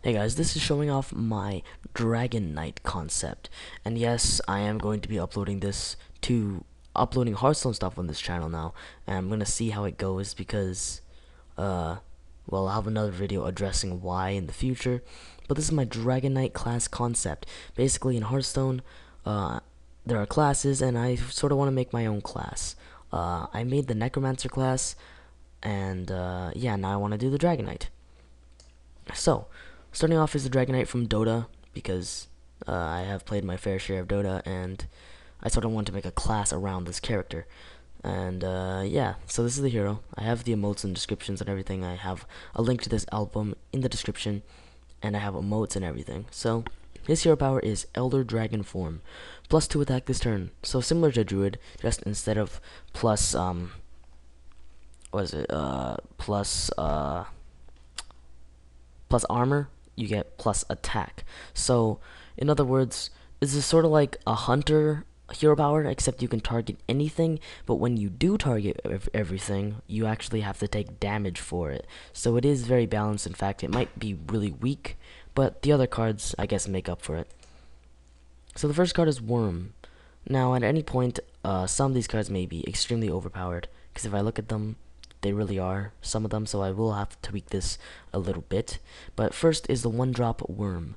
Hey guys, this is showing off my Dragon Knight concept, and yes, I am going to be uploading Hearthstone stuff on this channel now, and I'm gonna see how it goes because, well, I'll have another video addressing why in the future, but this is my Dragon Knight class concept. Basically, in Hearthstone, there are classes, and I sort of want to make my own class. I made the Necromancer class, and yeah, now I want to do the Dragon Knight. So, starting off is the Dragon Knight from Dota, because I have played my fair share of Dota, and I sort of want to make a class around this character. And yeah, so this is the hero. I have the emotes and descriptions and everything. I have a link to this album in the description, and I have emotes and everything. So, his hero power is Elder Dragon Form, +2 attack this turn. So similar to Druid, just instead of plus, what is it, plus armor, you get plus attack. So, in other words, this is sort of like a hunter hero power, except you can target anything, but when you do target everything, you actually have to take damage for it. So it is very balanced. In fact, it might be really weak, but the other cards, I guess, make up for it. So the first card is Wyrm. Now, at any point, some of these cards may be extremely overpowered, because if I look at them, they really are, some of them, so I will have to tweak this a little bit. But first is the 1-drop Wyrm.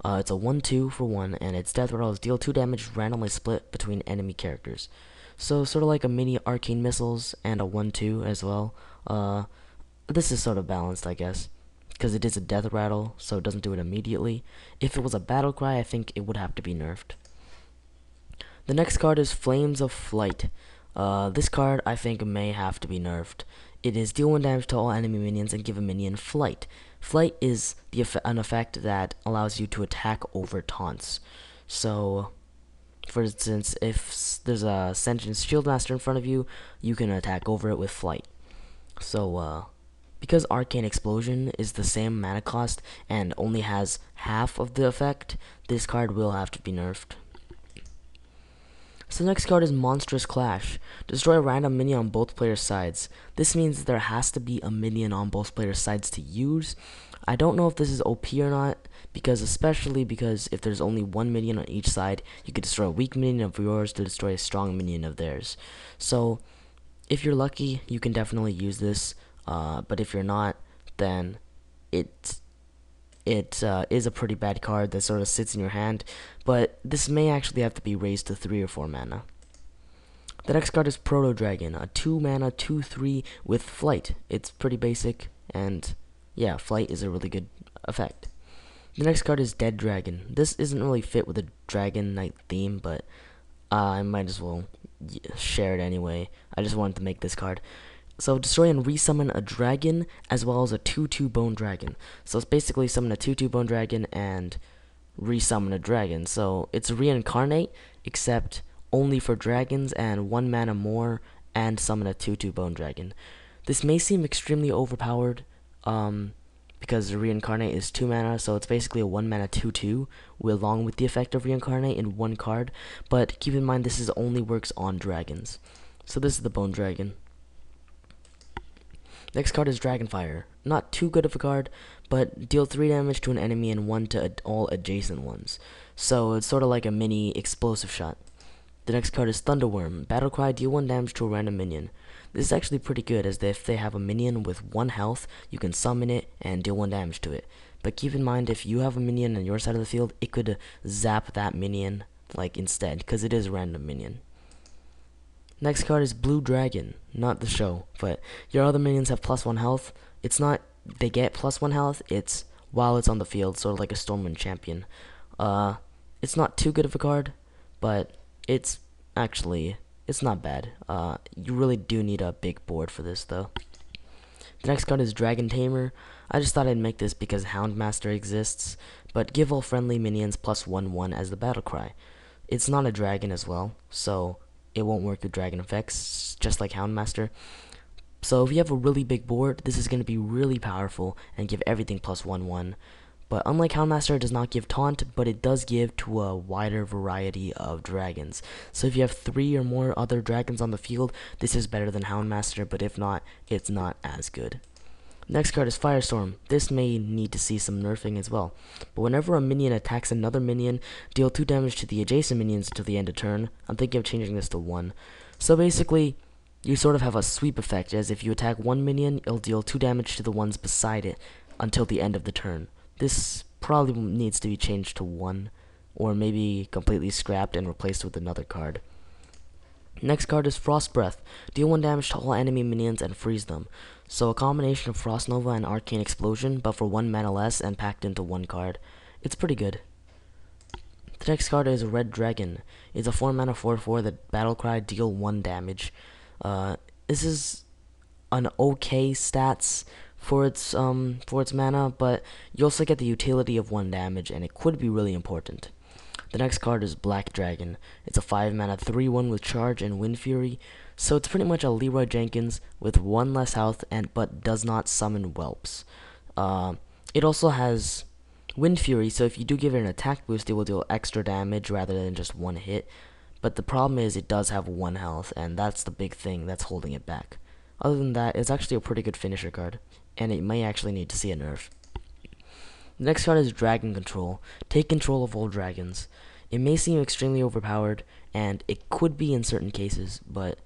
It's a 1/2 for 1, and its death rattle is deal 2 damage randomly split between enemy characters. So sort of like a mini arcane missiles and a 1/2 as well. This is sort of balanced, I guess, because it is a death rattle, so it doesn't do it immediately. If it was a battle cry, I think it would have to be nerfed. The next card is Flames of Flight. This card, I think, may have to be nerfed. It is deal 1 damage to all enemy minions and give a minion flight. Flight is an effect that allows you to attack over taunts. So, for instance, if there's a Sentient Shieldmaster in front of you, you can attack over it with flight. So, because Arcane Explosion is the same mana cost and only has half of the effect, this card will have to be nerfed. So the next card is Monstrous Clash. Destroy a random minion on both players' sides. This means there has to be a minion on both players' sides to use. I don't know if this is OP or not, especially because if there's only one minion on each side, you could destroy a weak minion of yours to destroy a strong minion of theirs. So if you're lucky, you can definitely use this, but if you're not, then it is a pretty bad card that sort of sits in your hand, but this may actually have to be raised to 3 or 4 mana. The next card is Proto Dragon, a 2 mana 2/3 with flight. It's pretty basic, and yeah, flight is a really good effect. The next card is Dead Dragon. This isn't really fit with the Dragon Knight theme, but I might as well share it anyway. I just wanted to make this card. So destroy and resummon a dragon as well as a 2/2 bone dragon. So it's basically summon a 2/2 bone dragon and resummon a dragon. So it's reincarnate, except only for dragons and 1 mana more, and summon a 2/2 bone dragon. This may seem extremely overpowered, because reincarnate is 2 mana, so it's basically a 1 mana 2/2 along with the effect of reincarnate in 1 card. But keep in mind this only works on dragons. So this is the bone dragon. Next card is Dragonfire. Not too good of a card, but deal 3 damage to an enemy and 1 to all adjacent ones. So it's sort of like a mini explosive shot. The next card is Thunderwyrm. Battlecry, deal 1 damage to a random minion. This is actually pretty good, as if they have a minion with 1 health, you can summon it and deal 1 damage to it. But keep in mind, if you have a minion on your side of the field, it could zap that minion instead, because it is a random minion. Next card is Blue Dragon, not the show, but your other minions have +1 health. It's not they get +1 health, it's while it's on the field, sort of like a Stormwind champion. It's not too good of a card, but it's not bad. You really do need a big board for this though. The next card is Dragon Tamer. I just thought I'd make this because Houndmaster exists, but give all friendly minions +1/1 as the battle cry. It's not a dragon as well, so it won't work with dragon effects, just like Houndmaster. So if you have a really big board, this is going to be really powerful and give everything +1/1. But unlike Houndmaster, it does not give taunt, but it does give to a wider variety of dragons. So if you have 3 or more other dragons on the field, this is better than Houndmaster, but if not, it's not as good. Next card is Firestorm. This may need to see some nerfing as well. But whenever a minion attacks another minion, deal 2 damage to the adjacent minions until the end of turn. I'm thinking of changing this to 1. So basically, you sort of have a sweep effect, as if you attack one minion, it'll deal 2 damage to the ones beside it until the end of the turn. This probably needs to be changed to 1, or maybe completely scrapped and replaced with another card. Next card is Frost Breath. Deal 1 damage to all enemy minions and freeze them. So a combination of Frost Nova and Arcane Explosion, but for 1 mana less and packed into 1 card. It's pretty good. The next card is Red Dragon. It's a 4 mana 4/4 that Battlecry, deal 1 damage. This is an okay stats for its mana, but you also get the utility of 1 damage, and it could be really important. The next card is Black Dragon. It's a 5 mana 3/1 with Charge and Wind Fury, so it's pretty much a Leroy Jenkins with 1 less health but does not summon Whelps. It also has Wind Fury, so if you do give it an attack boost, it will deal extra damage rather than just 1 hit. But the problem is it does have 1 health, and that's the big thing that's holding it back. Other than that, it's actually a pretty good finisher card, and it may actually need to see a nerf. The next card is Dragon Control. Take control of all dragons. It may seem extremely overpowered, and it could be in certain cases, but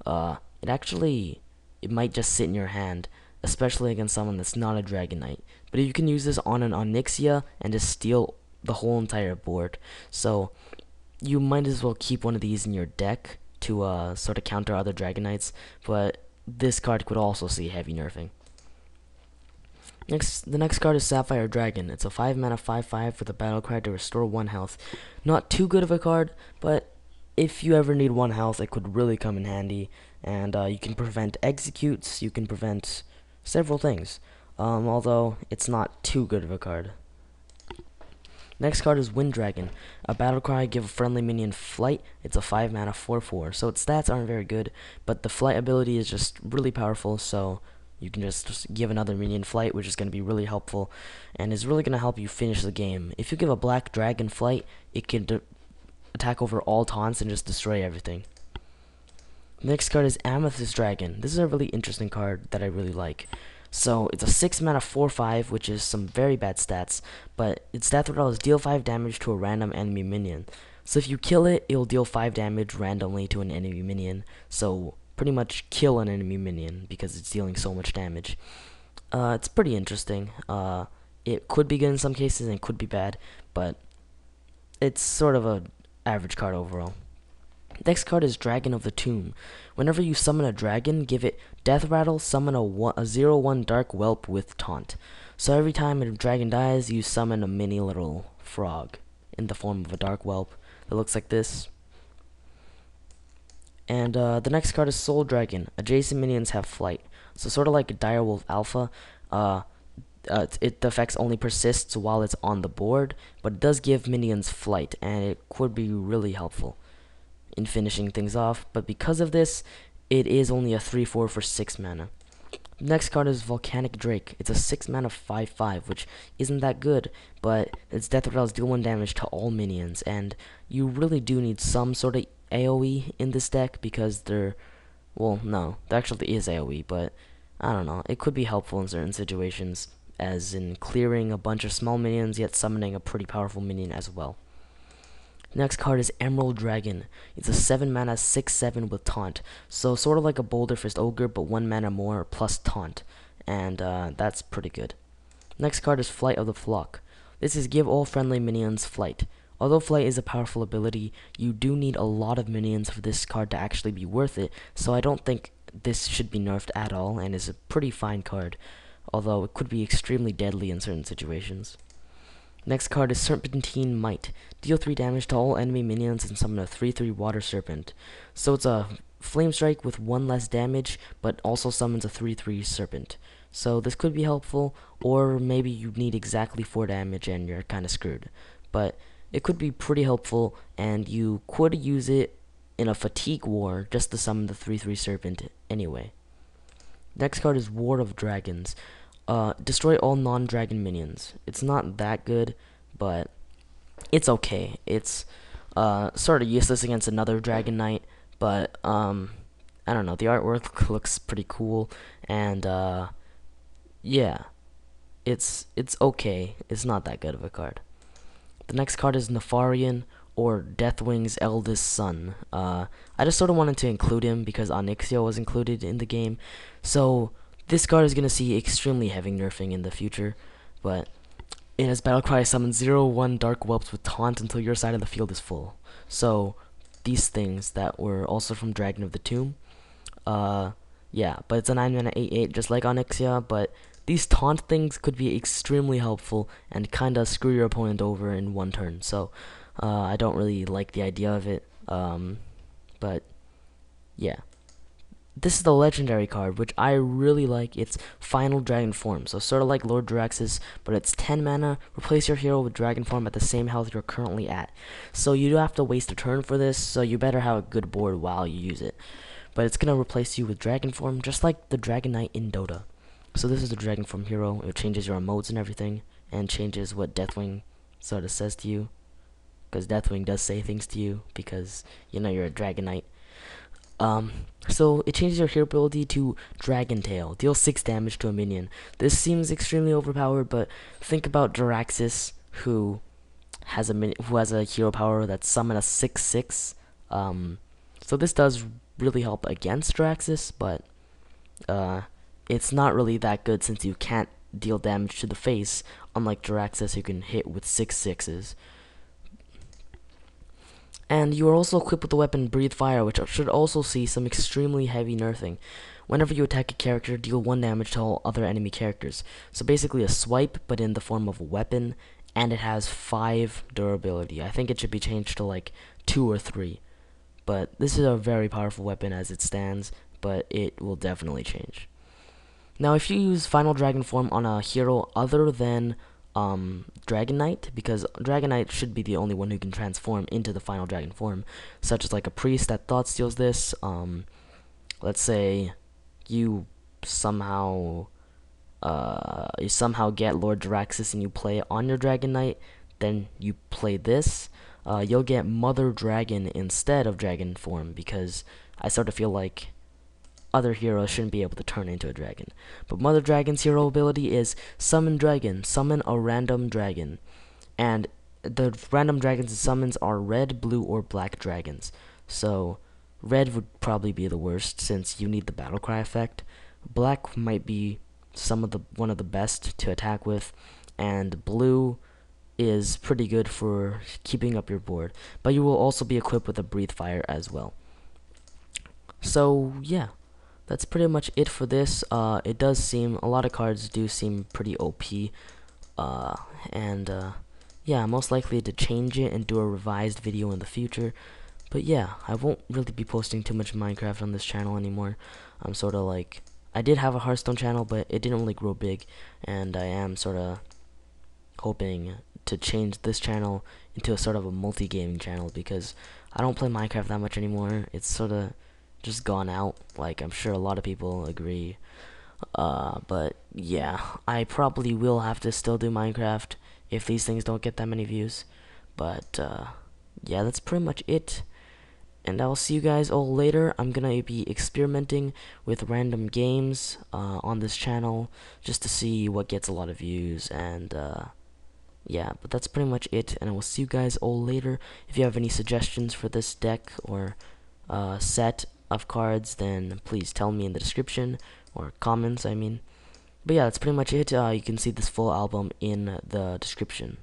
it might just sit in your hand, especially against someone that's not a Dragon Knight. But you can use this on an Onyxia and just steal the whole entire board. So you might as well keep one of these in your deck to sort of counter other Dragon Knights, but this card could also see heavy nerfing. The next card is Sapphire Dragon. It's a 5 mana 5/5 with a battle cry to restore 1 health. Not too good of a card, but if you ever need 1 health, it could really come in handy. And you can prevent executes, you can prevent several things. Although it's not too good of a card. Next card is Wind Dragon. A battle cry, give a friendly minion flight. It's a 5 mana 4/4. So its stats aren't very good, but the flight ability is just really powerful, so you can just give another minion flight, which is going to be really helpful, and is really going to help you finish the game. If you give a Black Dragon flight, it can attack over all taunts and just destroy everything. Next card is Amethyst Dragon. This is a really interesting card that I really like. So it's a 6 mana 4/5, which is some very bad stats, but its stat threshold is deal 5 damage to a random enemy minion. So if you kill it, it'll deal 5 damage randomly to an enemy minion. So pretty much kill an enemy minion because it's dealing so much damage. It's pretty interesting. It could be good in some cases and it could be bad, but it's sort of a average card overall. Next card is Dragon of the Tomb. Whenever you summon a dragon, give it Death Rattle, summon a 0/1 Dark Whelp with Taunt. So every time a dragon dies, you summon a mini little frog in the form of a Dark Whelp that looks like this. And the next card is Soul Dragon. Adjacent minions have flight. So sort of like a Direwolf Alpha, the effects only persists while it's on the board, but it does give minions flight, and it could be really helpful in finishing things off. But because of this, it is only a 3/4 for 6 mana. Next card is Volcanic Drake. It's a 6 mana 5/5, which isn't that good, but its death rattles deal 1 damage to all minions, and you really do need some sort of AoE in this deck because there actually is AoE, but I don't know, it could be helpful in certain situations, as in clearing a bunch of small minions yet summoning a pretty powerful minion as well. Next card is Emerald Dragon. It's a 7 mana 6/7 with Taunt, so sort of like a Boulder Fist Ogre, but 1 mana more plus Taunt, and that's pretty good. Next card is Flight of the Flock. This is give all friendly minions flight. Although flight is a powerful ability, you do need a lot of minions for this card to actually be worth it, so I don't think this should be nerfed at all, and is a pretty fine card, although it could be extremely deadly in certain situations. Next card is Serpentine Might. Deal 3 damage to all enemy minions and summon a 3/3 Water Serpent. So it's a Flame Strike with 1 less damage, but also summons a 3/3 Serpent. So this could be helpful, or maybe you need exactly 4 damage and you're kind of screwed. But it could be pretty helpful, and you could use it in a Fatigue War just to summon the 3/3 Serpent anyway. Next card is War of Dragons. Destroy all non-dragon minions. It's not that good, but it's okay. It's sort of useless against another Dragon Knight, but I don't know, the artwork looks pretty cool, and yeah, it's okay. It's not that good of a card. The next card is Nefarian, or Deathwing's eldest son. I just sort of wanted to include him because Onyxia was included in the game. So this card is going to see extremely heavy nerfing in the future, but it has Battlecry summon 0/1 Dark Whelps with taunt until your side of the field is full. So these things that were also from Dragon of the Tomb. Yeah, but it's a 9 mana 8/8 just like Onyxia, but these taunt things could be extremely helpful and kinda screw your opponent over in one turn. So I don't really like the idea of it. But yeah. This is the legendary card, which I really like. It's Final Dragon Form, so sort of like Lord Draxus, but it's 10 mana. Replace your hero with Dragon Form at the same health you're currently at. So you do have to waste a turn for this, so you better have a good board while you use it. But it's going to replace you with Dragon Form, just like the Dragon Knight in Dota. So this is the Dragon Form hero. It changes your emotes and everything, and changes what Deathwing sort of says to you. Because Deathwing does say things to you, because, you know, you're a Dragon Knight. So it changes your hero ability to Dragon Tail. Deal 6 damage to a minion. This seems extremely overpowered, but think about Draxus, who has a hero power that's summon a 6/6. So this does really help against Draxus, but it's not really that good since you can't deal damage to the face, unlike Draxus, who can hit with 6/6s. And you are also equipped with the weapon Breathe Fire, which should also see some extremely heavy nerfing. Whenever you attack a character, deal 1 damage to all other enemy characters. So basically a swipe, but in the form of a weapon, and it has 5 durability. I think it should be changed to like 2 or 3. But this is a very powerful weapon as it stands, but it will definitely change. Now if you use Final Dragon Form on a hero other than Dragon Knight, because Dragon Knight should be the only one who can transform into the Final Dragon form, such as like a priest that thought steals this. Let's say you somehow get Lord Draxus and you play it on your Dragon Knight, then you play this. You'll get Mother Dragon instead of Dragon form, because I sort of feel like other heroes shouldn't be able to turn into a dragon. But Mother Dragon's hero ability is Summon Dragon. Summon a random dragon. And the random dragons it summons are red, blue, or black dragons. So red would probably be the worst since you need the Battlecry effect. Black might be one of the best to attack with, and blue is pretty good for keeping up your board. But you will also be equipped with a Breathe Fire as well. So yeah. That's pretty much it for this. It does seem, a lot of cards do seem pretty OP. Yeah, I'm most likely to change it and do a revised video in the future. But yeah, I won't really be posting too much Minecraft on this channel anymore. I'm sort of like, I did have a Hearthstone channel, but it didn't really grow big. And I am sort of hoping to change this channel into a sort of a multi-gaming channel, because I don't play Minecraft that much anymore. It's sort of just gone out, like I'm sure a lot of people agree. But yeah, I probably will have to still do Minecraft if these things don't get that many views. But yeah, that's pretty much it, and I'll see you guys all later. I'm gonna be experimenting with random games on this channel just to see what gets a lot of views. And yeah, but that's pretty much it, and I will see you guys all later. If you have any suggestions for this deck or set of cards, then please tell me in the description, or comments I mean. But yeah, that's pretty much it. You can see this full album in the description.